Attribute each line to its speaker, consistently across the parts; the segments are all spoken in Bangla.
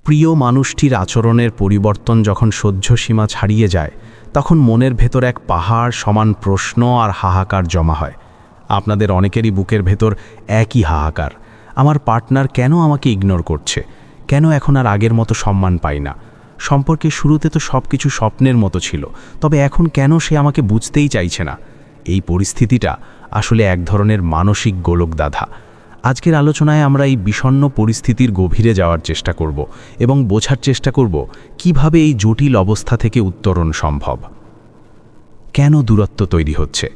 Speaker 1: প্রিয় মানুষটির আচরণের পরিবর্তন যখন সহ্যসীমা ছাড়িয়ে যায় তখন মনের ভেতর এক পাহাড় সমান প্রশ্ন আর হাহাকার জমা হয়। আপনাদের অনেকেরই বুকের ভেতর একই হাহাকার, আমার পার্টনার কেন আমাকে ইগনোর করছে, কেন এখন আর আগের মতো সম্মান পাই না, সম্পর্কের শুরুতে তো সব কিছু স্বপ্নের মতো ছিল, তবে এখন কেন সে আমাকে বুঝতেই চাইছে না। এই পরিস্থিতিটা আসলে এক ধরনের মানসিক গোলকদাধা। আজকের আলোচনায় আমরা এই বিষণ্ণ পরিস্থিতির গভীরে যাওয়ার চেষ্টা করব এবং বোঝার চেষ্টা করব কিভাবে এই জটিল অবস্থা থেকে উত্তরণ সম্ভব। কেন দূরত্ব তৈরি হচ্ছে,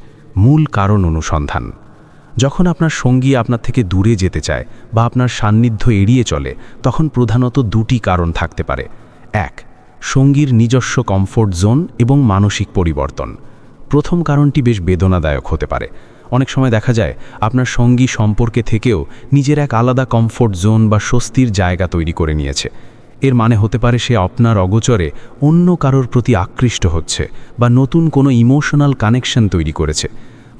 Speaker 1: মূল কারণ অনুসন্ধান। যখন আপনার সঙ্গী আপনার থেকে দূরে যেতে চায় বা আপনার সান্নিধ্য এড়িয়ে চলে, তখন প্রধানত দুটি কারণ থাকতে পারে। এক, সঙ্গীর নিজস্ব কমফোর্ট জোন এবং মানসিক পরিবর্তন। প্রথম কারণটি বেশ বেদনাদায়ক হতে পারে। অনেক সময় দেখা যায় আপনার সঙ্গী সম্পর্কে থেকেও নিজের এক আলাদা কমফোর্ট জোন বা স্বস্তির জায়গা তৈরি করে নিয়েছে। এর মানে হতে পারে সে আপনার অগোচরে অন্য কারোর প্রতি আকৃষ্ট হচ্ছে বা নতুন কোনো ইমোশনাল কানেকশন তৈরি করেছে।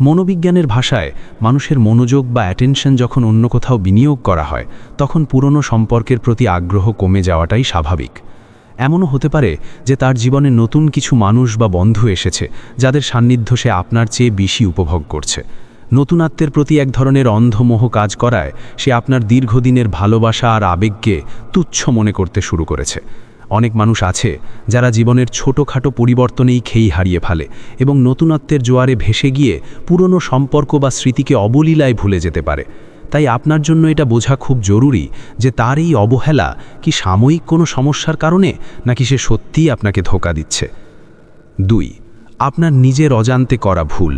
Speaker 1: মনোবিজ্ঞানের ভাষায় মানুষের মনোযোগ বা অ্যাটেনশন যখন অন্য কোথাও বিনিয়োগ করা হয়, তখন পুরনো সম্পর্কের প্রতি আগ্রহ কমে যাওয়াটাই স্বাভাবিক। এমনও হতে পারে যে তার জীবনে নতুন কিছু মানুষ বা বন্ধু এসেছে যাদের সান্নিধ্য সে আপনার চেয়ে বেশি উপভোগ করছে। নতুনত্বের প্রতি এক ধরনের অন্ধমোহ কাজ করায় সে আপনার দীর্ঘদিনের ভালোবাসা আর আবেগকে তুচ্ছ মনে করতে শুরু করেছে। অনেক মানুষ আছে যারা জীবনের ছোটোখাটো পরিবর্তনেই খেই হারিয়ে ফেলে এবং নতুনত্বের জোয়ারে ভেসে গিয়ে পুরনো সম্পর্ক বা স্মৃতিকে অবলীলায় ভুলে যেতে পারে। তাই আপনার জন্য এটা বোঝা খুব জরুরি যে তার এই অবহেলা কি সাময়িক কোনো সমস্যার কারণে, নাকি সে সত্যিই আপনাকে ধোঁকা দিচ্ছে। 2, আপনার নিজের অজান্তে করা ভুল।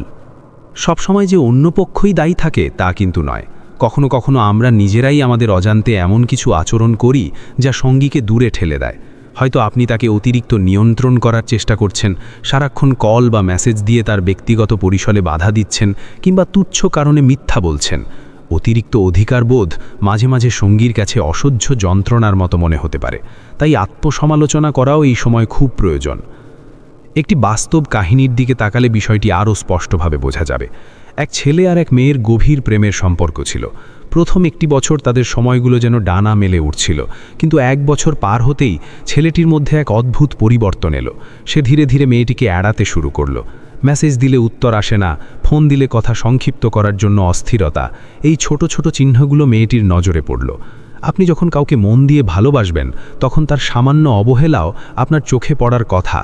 Speaker 1: সবসময় যে অন্য পক্ষই দায়ী থাকে তা কিন্তু নয়। কখনো কখনো আমরা নিজেরাই আমাদের অজান্তে এমন কিছু আচরণ করি যা সঙ্গীকে দূরে ঠেলে দেয়। হয়তো আপনি তাকে অতিরিক্ত নিয়ন্ত্রণ করার চেষ্টা করছেন, সারাক্ষণ কল বা মেসেজ দিয়ে তার ব্যক্তিগত পরিসরে বাধা দিচ্ছেন, কিংবা তুচ্ছ কারণে মিথ্যা বলছেন। অতিরিক্ত অধিকার বোধ মাঝে মাঝে সঙ্গীর কাছে অসহ্য যন্ত্রণার মতো মনে হতে পারে। তাই আত্মসমালোচনা করাও এই সময় খুব প্রয়োজন। একটি বাস্তব কাহিনীর দিকে তাকালে বিষয়টি আরও স্পষ্টভাবে বোঝা যাবে। এক ছেলে আর এক মেয়ের গভীর প্রেমের সম্পর্ক ছিল। প্রথম একটি বছর তাদের সময়গুলো যেন ডানা মেলে উঠছিল, কিন্তু 1 বছর পার হতেই ছেলেটির মধ্যে এক অদ্ভুত পরিবর্তন এলো। সে ধীরে ধীরে মেয়েটিকে এড়াতে শুরু করলো। মেসেজ দিলে উত্তর আসে না, ফোন দিলে কথা সংক্ষিপ্ত করার জন্য অস্থিরতা। এই ছোট ছোট চিহ্নগুলো মেয়েটির নজরে পড়ল। আপনি যখন কাউকে মন দিয়ে ভালোবাসবেন, তখন তার সামান্য অবহেলাও আপনার চোখে পড়ার কথা।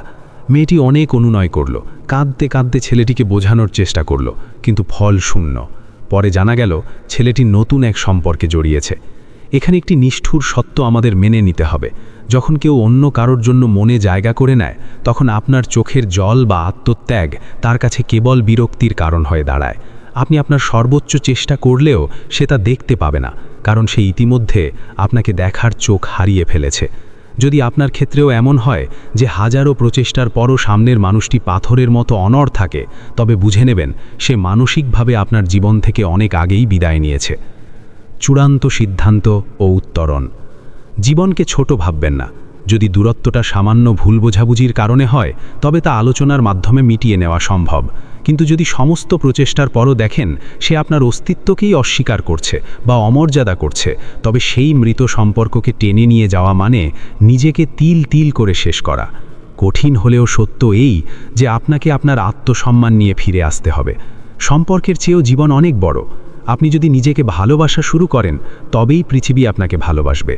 Speaker 1: মেয়েটি অনেক অনুনয় করল, কাঁদতে কাঁদতে ছেলেটিকে বোঝানোর চেষ্টা করল, কিন্তু ফল শূন্য। পরে জানা গেল ছেলেটি নতুন এক সম্পর্কে জড়িয়েছে। এখানে একটি নিষ্ঠুর সত্য আমাদের মেনে নিতে হবে। যখন কেউ অন্য কারোর জন্য মনে জায়গা করে নেয়, তখন আপনার চোখের জল বা আত্মত্যাগ তার কাছে কেবল বিরক্তির কারণ হয়ে দাঁড়ায়। আপনি আপনার সর্বোচ্চ চেষ্টা করলেও সে তা দেখতে পাবে না, কারণ সে ইতিমধ্যে আপনাকে দেখার চোখ হারিয়ে ফেলেছে। যদি আপনার ক্ষেত্রেও এমন হয় যে হাজারো প্রচেষ্টার পরও সামনের মানুষটি পাথরের মতো অনড় থাকে, তবে বুঝে নেবেন সে মানসিকভাবে আপনার জীবন থেকে অনেক আগেই বিদায় নিয়েছে। চূড়ান্ত সিদ্ধান্ত ও উত্তরণ। জীবনকে ছোট ভাববেন না। যদি দূরত্বটা সামান্য ভুল বোঝাবুঝির কারণে হয়, তবে তা আলোচনার মাধ্যমে মিটিয়ে নেওয়া সম্ভব। কিন্তু যদি সমস্ত প্রচেষ্টার পরও দেখেন সে আপনার অস্তিত্বকেই অস্বীকার করছে বা অমর্যাদা করছে, তবে সেই মৃত সম্পর্ককে টেনে নিয়ে যাওয়া মানে নিজেকে তিল তিল করে শেষ করা। কঠিন হলেও সত্য এই যে আপনাকে আপনার আত্মসম্মান নিয়ে ফিরে আসতে হবে। সম্পর্কের চেয়েও জীবন অনেক বড়। আপনি যদি নিজেকে ভালোবাসা শুরু করেন, তবেই পৃথিবী আপনাকে ভালোবাসবে।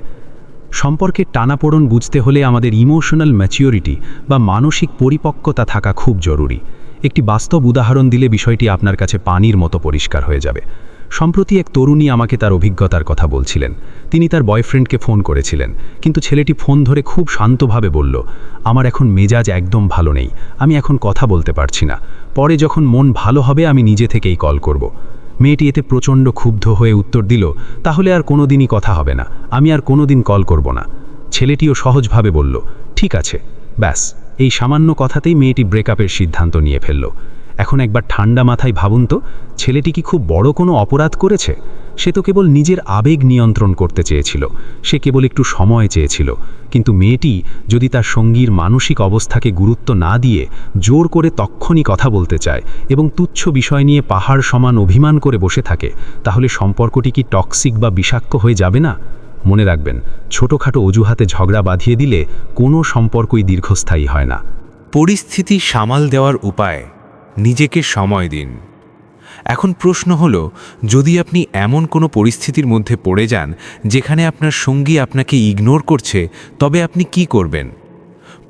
Speaker 1: সম্পর্কের টানাপোড়েন বুঝতে হলে আমাদের ইমোশনাল ম্যাচিউরিটি বা মানসিক পরিপক্কতা থাকা খুব জরুরি। একটি বাস্তব উদাহরণ দিলে বিষয়টি আপনার কাছে পানির মতো পরিষ্কার হয়ে যাবে। সম্প্রতি এক তরুণী আমাকে তার অভিজ্ঞতার কথা বলছিলেন। তিনি তার বয়ফ্রেন্ডকে ফোন করেছিলেন, কিন্তু ছেলেটি ফোন ধরে খুব শান্তভাবে বলল, আমার এখন মেজাজ একদম ভালো নেই, আমি এখন কথা বলতে পারছি না, পরে যখন মন ভালো হবে আমি নিজে থেকেই কল করব। মেয়েটি এতে প্রচণ্ড ক্ষুব্ধ হয়ে উত্তর দিল, তাহলে আর কোনোদিনই কথা হবে না, আমি আর কোনোদিন কল করব না। ছেলেটিও সহজভাবে বলল, ঠিক আছে। ব্যাস, এই সামান্য কথাতেই মেয়েটি ব্রেকআপের সিদ্ধান্ত নিয়ে ফেলল। এখন একবার ঠান্ডা মাথায় ভাবুন তো, ছেলেটি কি খুব বড় কোনো অপরাধ করেছে? সে তো কেবল নিজের আবেগ নিয়ন্ত্রণ করতে চেয়েছিল, সে কেবল একটু সময় চেয়েছিল। কিন্তু মেয়েটি যদি তার সঙ্গীর মানসিক অবস্থাকে গুরুত্ব না দিয়ে জোর করে তক্ষণই কথা বলতে চায় এবং তুচ্ছ বিষয় নিয়ে পাহাড় সমান অভিমান করে বসে থাকে, তাহলে সম্পর্কটি কি টক্সিক বা বিষাক্ত হয়ে যাবে না? মনে রাখবেন, ছোটোখাটো অজুহাতে ঝগড়া বাঁধিয়ে দিলে কোনো সম্পর্কই দীর্ঘস্থায়ী হয় না।
Speaker 2: পরিস্থিতি সামাল দেওয়ার উপায়: নিজেকে সময় দিন। এখন প্রশ্ন হলো, যদি আপনি এমন কোনো পরিস্থিতির মধ্যে পড়ে যান যেখানে আপনার সঙ্গী আপনাকে ইগনোর করছে, তবে আপনি কি করবেন?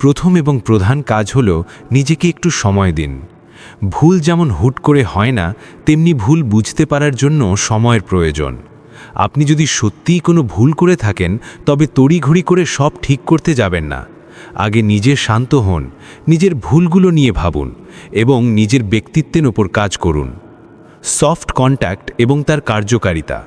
Speaker 2: প্রথম এবং প্রধান কাজ হলো নিজেকে একটু সময় দিন। ভুল যেমন হুট করে হয় না, তেমনি ভুল বুঝতে পারার জন্য সময়ের প্রয়োজন। আপনি যদি সত্যিই কোনো ভুল করে থাকেন, তবে তড়িঘড়ি করে সব ঠিক করতে যাবেন না। আগে নিজে শান্ত হন, নিজের ভুলগুলো নিয়ে ভাবুন এবং নিজের ব্যক্তিত্বের ওপর কাজ করুন। সফট কন্ট্যাক্ট এবং তার কার্যকারিতা: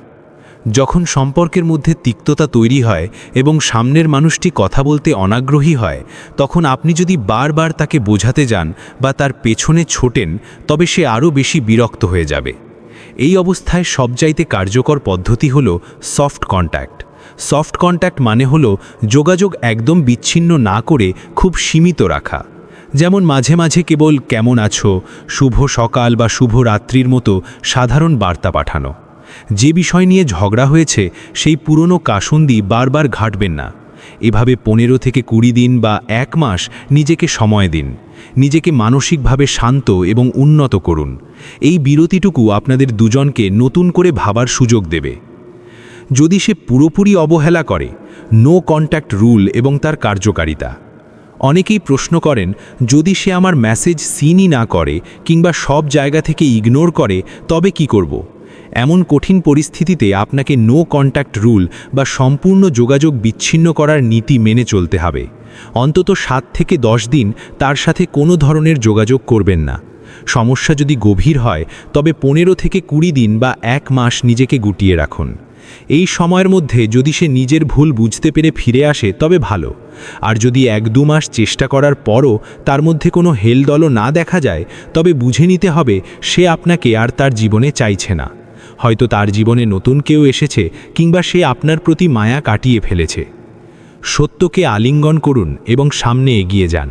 Speaker 2: যখন সম্পর্কের মধ্যে তিক্ততা তৈরি হয় এবং সামনের মানুষটি কথা বলতে অনাগ্রহী হয়, তখন আপনি যদি বারবার তাকে বোঝাতে যান বা তার পেছনে ছোটেন, তবে সে আরও বেশি বিরক্ত হয়ে যাবে। এই অবস্থায় সবচাইতে কার্যকর পদ্ধতি হল সফট কন্ট্যাক্ট। সফট কন্ট্যাক্ট মানে হলো যোগাযোগ একদম বিচ্ছিন্ন না করে খুব সীমিত রাখা। যেমন মাঝে মাঝে কেবল কেমন আছো, শুভ সকাল বা শুভ রাত্রির মতো সাধারণ বার্তা পাঠানো। যে বিষয় নিয়ে ঝগড়া হয়েছে সেই পুরনো কাসুন্দি বারবার ঘাটবেন না। এভাবে 15 থেকে 20 দিন বা 1 মাস নিজেকে সময় দিন। নিজেকে মানসিকভাবে শান্ত এবং উন্নত করুন। এই বিরতিটুকু আপনাদের দুজনকে নতুন করে ভাবার সুযোগ দেবে। যদি সে পুরোপুরি অবহেলা করে, নো কন্ট্যাক্ট রুল এবং তার কার্যকারিতা: অনেকেই প্রশ্ন করেন, যদি সে আমার মেসেজ সিনই না করে কিংবা সব জায়গা থেকে ইগনোর করে, তবে কি করব? এমন কঠিন পরিস্থিতিতে আপনাকে নো কন্ট্যাক্ট রুল বা সম্পূর্ণ যোগাযোগ বিচ্ছিন্ন করার নীতি মেনে চলতে হবে। অন্তত 7 থেকে 10 দিন তার সাথে কোনো ধরনের যোগাযোগ করবেন না। সমস্যা যদি গভীর হয়, তবে 15 থেকে 20 দিন বা 1 মাস নিজেকে গুটিয়ে রাখুন। এই সময়ের মধ্যে যদি সে নিজের ভুল বুঝতে পেরে ফিরে আসে, তবে ভালো। আর যদি 1-2 মাস চেষ্টা করার পরও তার মধ্যে কোনো হেলদলও না দেখা যায়, তবে বুঝে নিতে হবে সে আপনাকে আর তার জীবনে চাইছে না। হয়তো তার জীবনে নতুন কেউ এসেছে কিংবা সে আপনার প্রতি মায়া কাটিয়ে ফেলেছে। সত্যকে আলিঙ্গন করুন এবং সামনে এগিয়ে যান।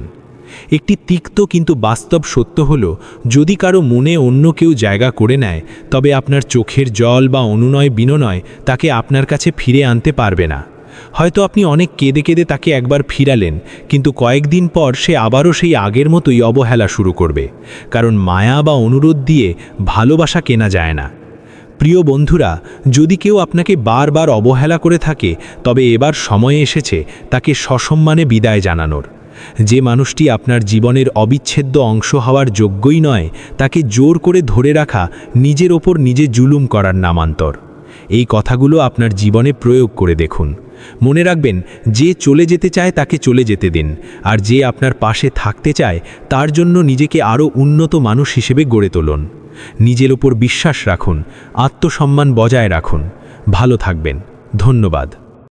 Speaker 2: একটি তিক্ত কিন্তু বাস্তব সত্য হলো, যদি কারো মনে অন্য কেউ জায়গা করে নেয়, তবে আপনার চোখের জল বা অনুনয় বিনয় তাকে আপনার কাছে ফিরে আনতে পারবে না। হয়তো আপনি অনেক কেঁদে কেঁদে তাকে একবার ফিরালেন, কিন্তু কয়েকদিন পর সে আবারও সেই আগের মতোই অবহেলা শুরু করবে। কারণ মায়া বা অনুরোধ দিয়ে ভালোবাসা কেনা যায় না। প্রিয় বন্ধুরা, যদি কেউ আপনাকে বারবার অবহেলা করে থাকে, তবে এবার সময় এসেছে তাকে সসম্মানে বিদায় জানানোর। যে মানুষটি আপনার জীবনের অবিচ্ছেদ্য অংশ হওয়ার যোগ্যই নয়, তাকে জোর করে ধরে রাখা নিজের ওপর নিজে জুলুম করার নামান্তর। এই কথাগুলো আপনার জীবনে প্রয়োগ করে দেখুন। মনে রাখবেন, যে চলে যেতে চায় তাকে চলে যেতে দিন, আর যে আপনার পাশে থাকতে চায় তার জন্য নিজেকে আরও উন্নত মানুষ হিসেবে গড়ে তুলুন। নিজের ওপর বিশ্বাস রাখুন, আত্মসম্মান বজায় রাখুন। ভালো থাকবেন। ধন্যবাদ।